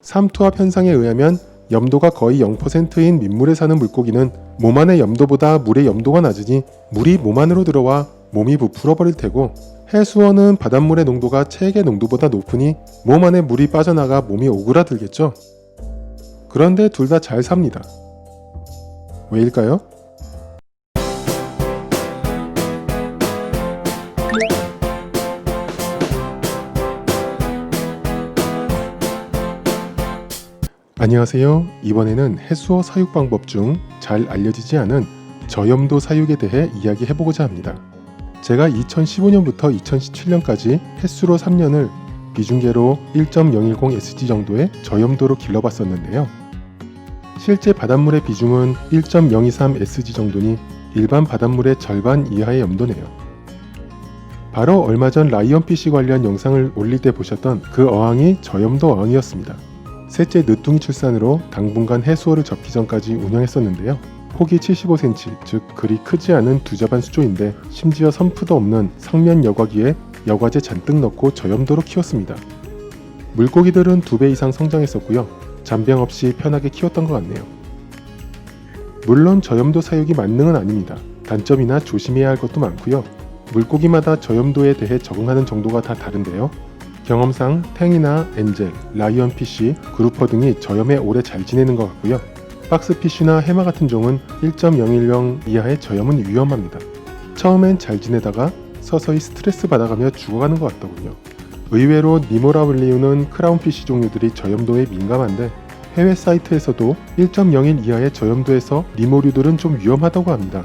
삼투압 현상에 의하면 염도가 거의 0%인 민물에 사는 물고기는 몸 안의 염도보다 물의 염도가 낮으니 물이 몸 안으로 들어와 몸이 부풀어 버릴 테고, 해수원은 바닷물의 농도가 체액의 농도보다 높으니 몸 안에 물이 빠져나가 몸이 오그라들겠죠. 그런데 둘 다 잘 삽니다. 왜일까요? 안녕하세요. 이번에는 해수어 사육 방법 중 잘 알려지지 않은 저염도 사육에 대해 이야기해보고자 합니다. 제가 2015년부터 2017년까지 햇수로 3년을 비중계로 1.010 SG 정도의 저염도로 길러봤었는데요. 실제 바닷물의 비중은 1.023 SG 정도니 일반 바닷물의 절반 이하의 염도네요. 바로 얼마 전 라이언피쉬 관련 영상을 올릴 때 보셨던 그 어항이 저염도 어항이었습니다. 셋째 늦둥이 출산으로 당분간 해수어를 접기 전까지 운영했었는데요. 폭이 75cm, 즉 그리 크지 않은 두자반 수조인데 심지어 선프도 없는 상면 여과기에 여과제 잔뜩 넣고 저염도로 키웠습니다. 물고기들은 2배 이상 성장했었고요. 잔병 없이 편하게 키웠던 것 같네요. 물론 저염도 사육이 만능은 아닙니다. 단점이나 조심해야 할 것도 많고요. 물고기마다 저염도에 대해 적응하는 정도가 다 다른데요. 경험상 탱이나 엔젤, 라이언피쉬, 그루퍼 등이 저염에 오래 잘 지내는 것 같고요. 박스피쉬나 해마 같은 종은 1.010 이하의 저염은 위험합니다. 처음엔 잘 지내다가 서서히 스트레스 받아가며 죽어가는 것 같더군요. 의외로 니모라 블리우는 크라운피쉬 종류들이 저염도에 민감한데 해외 사이트에서도 1.01 이하의 저염도에서 니모류들은 좀 위험하다고 합니다.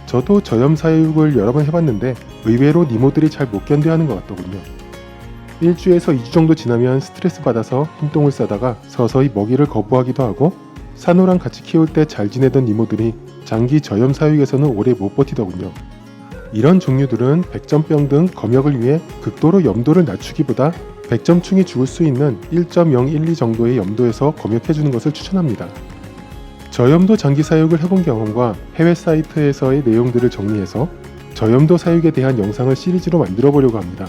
저도 저염 사육을 여러 번 해봤는데 의외로 니모들이 잘 못 견뎌하는 것 같더군요. 1주에서 2주 정도 지나면 스트레스 받아서 흰똥을 싸다가 서서히 먹이를 거부하기도 하고, 산호랑 같이 키울 때 잘 지내던 이모들이 장기 저염 사육에서는 오래 못 버티더군요. 이런 종류들은 백점병 등 검역을 위해 극도로 염도를 낮추기보다 백점충이 죽을 수 있는 1.012 정도의 염도에서 검역해주는 것을 추천합니다. 저염도 장기 사육을 해본 경험과 해외 사이트에서의 내용들을 정리해서 저염도 사육에 대한 영상을 시리즈로 만들어 보려고 합니다.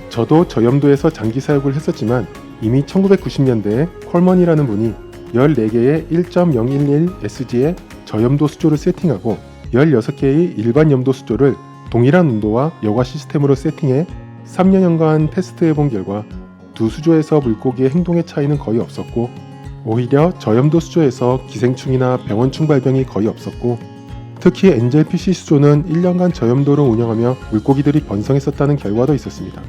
저도 저염도에서 장기 사육을 했었지만 이미 1990년대에 콜먼이라는 분이 14개의 1.011 SG의 저염도 수조를 세팅하고 16개의 일반 염도 수조를 동일한 온도와 여과 시스템으로 세팅해 3년여간 테스트해본 결과 두 수조에서 물고기의 행동의 차이는 거의 없었고, 오히려 저염도 수조에서 기생충이나 병원충 발병이 거의 없었고, 특히 엔젤피쉬 수조는 1년간 저염도를 운영하며 물고기들이 번성했었다는 결과도 있었습니다.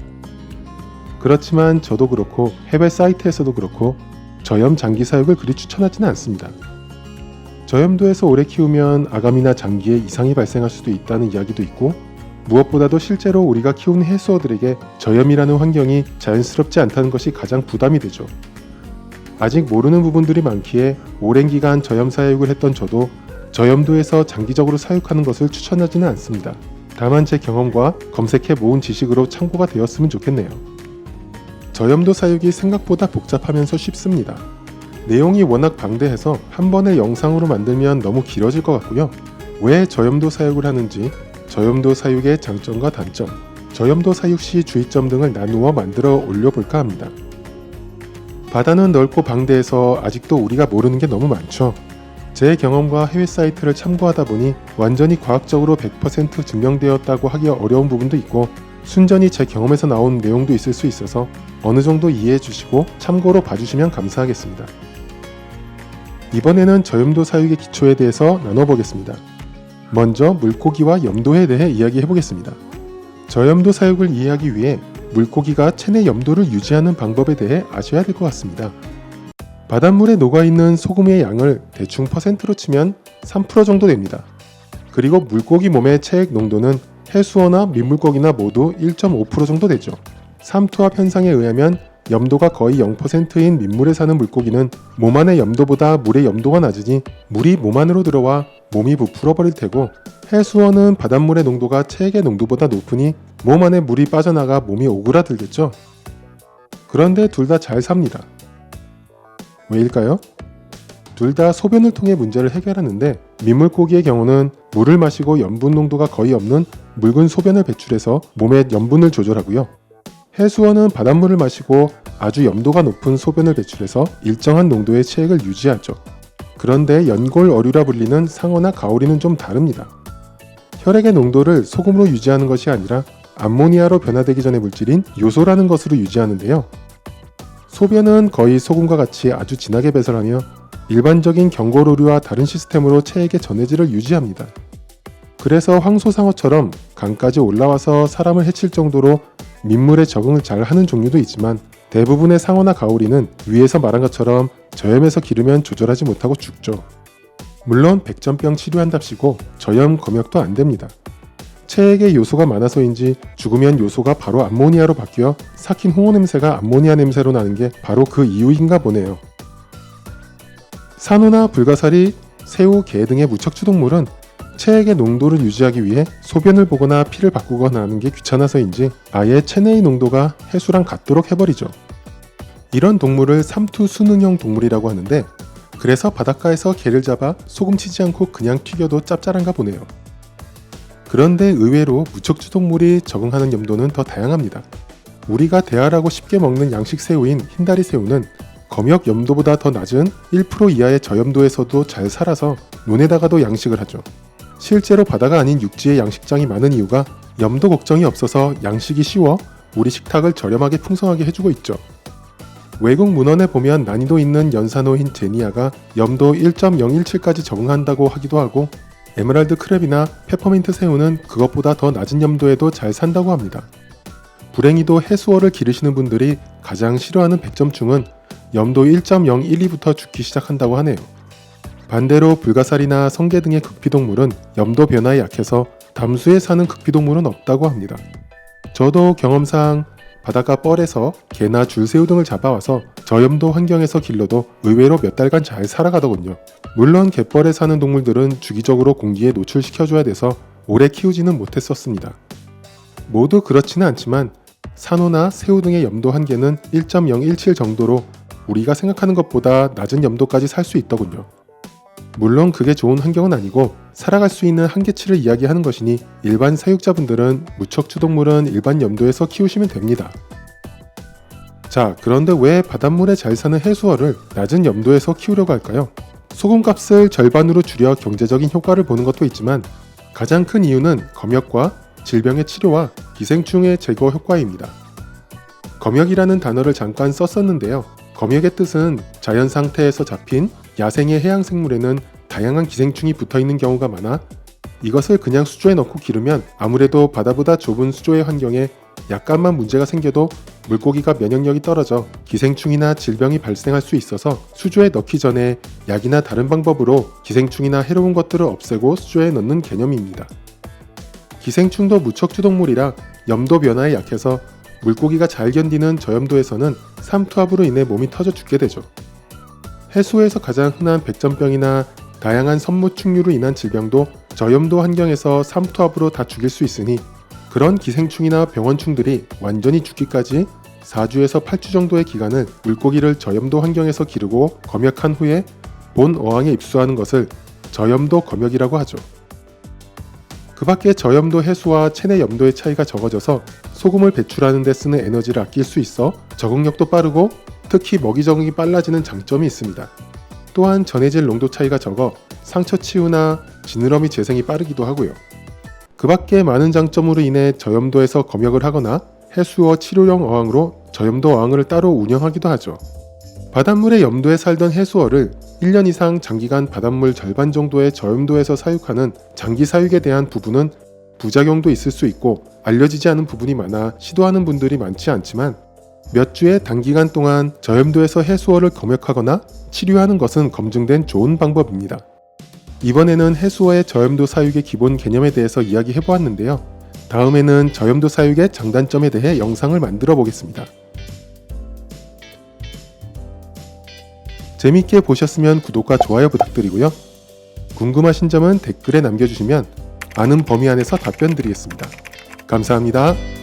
그렇지만 저도 그렇고 해외 사이트에서도 그렇고 저염 장기 사육을 그리 추천하지는 않습니다. 저염도에서 오래 키우면 아감이나 장기에 이상이 발생할 수도 있다는 이야기도 있고, 무엇보다도 실제로 우리가 키우는 해수어들에게 저염이라는 환경이 자연스럽지 않다는 것이 가장 부담이 되죠. 아직 모르는 부분들이 많기에 오랜 기간 저염 사육을 했던 저도 저염도에서 장기적으로 사육하는 것을 추천하지는 않습니다. 다만 제 경험과 검색해 모은 지식으로 참고가 되었으면 좋겠네요. 저염도 사육이 생각보다 복잡하면서 쉽습니다. 내용이 워낙 방대해서 한 번의 영상으로 만들면 너무 길어질 것 같고요. 왜 저염도 사육을 하는지, 저염도 사육의 장점과 단점, 저염도 사육 시 주의점 등을 나누어 만들어 올려볼까 합니다. 바다는 넓고 방대해서 아직도 우리가 모르는 게 너무 많죠. 제 경험과 해외 사이트를 참고하다 보니 완전히 과학적으로 100% 증명되었다고 하기 어려운 부분도 있고, 순전히 제 경험에서 나온 내용도 있을 수 있어서 어느 정도 이해해 주시고 참고로 봐주시면 감사하겠습니다. 이번에는 저염도 사육의 기초에 대해서 나눠보겠습니다. 먼저 물고기와 염도에 대해 이야기해 보겠습니다. 저염도 사육을 이해하기 위해 물고기가 체내 염도를 유지하는 방법에 대해 아셔야 될 것 같습니다. 바닷물에 녹아있는 소금의 양을 대충 퍼센트로 치면 3% 정도 됩니다. 그리고 물고기 몸의 체액 농도는 해수어나 민물고기나 모두 1.5% 정도 되죠. 삼투압 현상에 의하면 염도가 거의 0%인 민물에 사는 물고기는 몸 안의 염도보다 물의 염도가 낮으니 물이 몸 안으로 들어와 몸이 부풀어 버릴 테고, 해수어는 바닷물의 농도가 체액의 농도보다 높으니 몸 안에 물이 빠져나가 몸이 오그라들겠죠. 그런데 둘 다 잘 삽니다. 왜일까요? 둘 다 소변을 통해 문제를 해결하는데, 민물고기의 경우는 물을 마시고 염분 농도가 거의 없는 묽은 소변을 배출해서 몸의 염분을 조절하고요. 해수원은 바닷물을 마시고 아주 염도가 높은 소변을 배출해서 일정한 농도의 체액을 유지하죠. 그런데 연골 어류라 불리는 상어나 가오리는 좀 다릅니다. 혈액의 농도를 소금으로 유지하는 것이 아니라 암모니아로 변화되기 전의 물질인 요소라는 것으로 유지하는데요. 소변은 거의 소금과 같이 아주 진하게 배설하며 일반적인 경골오류와 다른 시스템으로 체액의 전해질을 유지합니다. 그래서 황소상어처럼 강까지 올라와서 사람을 해칠 정도로 민물에 적응을 잘 하는 종류도 있지만 대부분의 상어나 가오리는 위에서 말한 것처럼 저염에서 기르면 조절하지 못하고 죽죠. 물론 백전병 치료한답시고 저염 검역도 안 됩니다. 체액에 요소가 많아서인지 죽으면 요소가 바로 암모니아로 바뀌어 삭힌 홍어 냄새가 암모니아 냄새로 나는 게 바로 그 이유인가 보네요. 산호나 불가사리, 새우, 게 등의 무척추동물은 체액의 농도를 유지하기 위해 소변을 보거나 피를 바꾸거나 하는 게 귀찮아서인지 아예 체내의 농도가 해수랑 같도록 해버리죠. 이런 동물을 삼투수능형 동물이라고 하는데 그래서 바닷가에서 게를 잡아 소금 치지 않고 그냥 튀겨도 짭짤한가 보네요. 그런데 의외로 무척추 동물이 적응하는 염도는 더 다양합니다. 우리가 대하라고 쉽게 먹는 양식 새우인 흰다리 새우는 검역 염도보다 더 낮은 1% 이하의 저염도에서도 잘 살아서 논에다가도 양식을 하죠. 실제로 바다가 아닌 육지에 양식장이 많은 이유가 염도 걱정이 없어서 양식이 쉬워 우리 식탁을 저렴하게 풍성하게 해주고 있죠. 외국 문헌에 보면 난이도 있는 연산호인 제니아가 염도 1.017까지 적응한다고 하기도 하고 에메랄드 크랩이나 페퍼민트 새우는 그것보다 더 낮은 염도에도 잘 산다고 합니다. 불행히도 해수어를 기르시는 분들이 가장 싫어하는 백점충은 염도 1.012부터 죽기 시작한다고 하네요. 반대로 불가사리나 성게 등의 극피동물은 염도 변화에 약해서 담수에 사는 극피동물은 없다고 합니다. 저도 경험상 바닷가 뻘에서 게나 줄새우 등을 잡아와서 저염도 환경에서 길러도 의외로 몇 달간 잘 살아가더군요. 물론 갯벌에 사는 동물들은 주기적으로 공기에 노출시켜줘야 돼서 오래 키우지는 못했었습니다. 모두 그렇지는 않지만 산호나 새우 등의 염도 한계는 1.017 정도로 우리가 생각하는 것보다 낮은 염도까지 살 수 있더군요. 물론 그게 좋은 환경은 아니고 살아갈 수 있는 한계치를 이야기하는 것이니 일반 사육자분들은 무척추동물은 일반 염도에서 키우시면 됩니다. 자, 그런데 왜 바닷물에 잘 사는 해수어를 낮은 염도에서 키우려고 할까요? 소금값을 절반으로 줄여 경제적인 효과를 보는 것도 있지만 가장 큰 이유는 검역과 질병의 치료와 기생충의 제거 효과입니다. 검역이라는 단어를 잠깐 썼었는데요. 검역의 뜻은 자연 상태에서 잡힌 야생의 해양 생물에는 다양한 기생충이 붙어있는 경우가 많아 이것을 그냥 수조에 넣고 기르면 아무래도 바다보다 좁은 수조의 환경에 약간만 문제가 생겨도 물고기가 면역력이 떨어져 기생충이나 질병이 발생할 수 있어서 수조에 넣기 전에 약이나 다른 방법으로 기생충이나 해로운 것들을 없애고 수조에 넣는 개념입니다. 기생충도 무척추동물이라 염도 변화에 약해서 물고기가 잘 견디는 저염도에서는 삼투압으로 인해 몸이 터져 죽게 되죠. 해수에서 가장 흔한 백전병이나 다양한 선무충류로 인한 질병도 저염도 환경에서 삼투압으로 다 죽일 수 있으니 그런 기생충이나 병원충들이 완전히 죽기까지 4주에서 8주 정도의 기간을 물고기를 저염도 환경에서 기르고 검역한 후에 본 어항에 입수하는 것을 저염도 검역이라고 하죠. 그 밖에 저염도 해수와 체내 염도의 차이가 적어져서 소금을 배출하는 데 쓰는 에너지를 아낄 수 있어 적응력도 빠르고 특히 먹이 적응이 빨라지는 장점이 있습니다. 또한 전해질 농도 차이가 적어 상처 치유나 지느러미 재생이 빠르기도 하고요. 그 밖에 많은 장점으로 인해 저염도에서 검역을 하거나 해수어 치료용 어항으로 저염도 어항을 따로 운영하기도 하죠. 바닷물의 염도에 살던 해수어를 1년 이상 장기간 바닷물 절반 정도의 저염도에서 사육하는 장기 사육에 대한 부분은 부작용도 있을 수 있고 알려지지 않은 부분이 많아 시도하는 분들이 많지 않지만 몇 주의 단기간 동안 저염도에서 해수어를 검역하거나 치료하는 것은 검증된 좋은 방법입니다. 이번에는 해수어의 저염도 사육의 기본 개념에 대해서 이야기해보았는데요. 다음에는 저염도 사육의 장단점에 대해 영상을 만들어 보겠습니다. 재밌게 보셨으면 구독과 좋아요 부탁드리고요. 궁금하신 점은 댓글에 남겨주시면 아는 범위 안에서 답변 드리겠습니다. 감사합니다.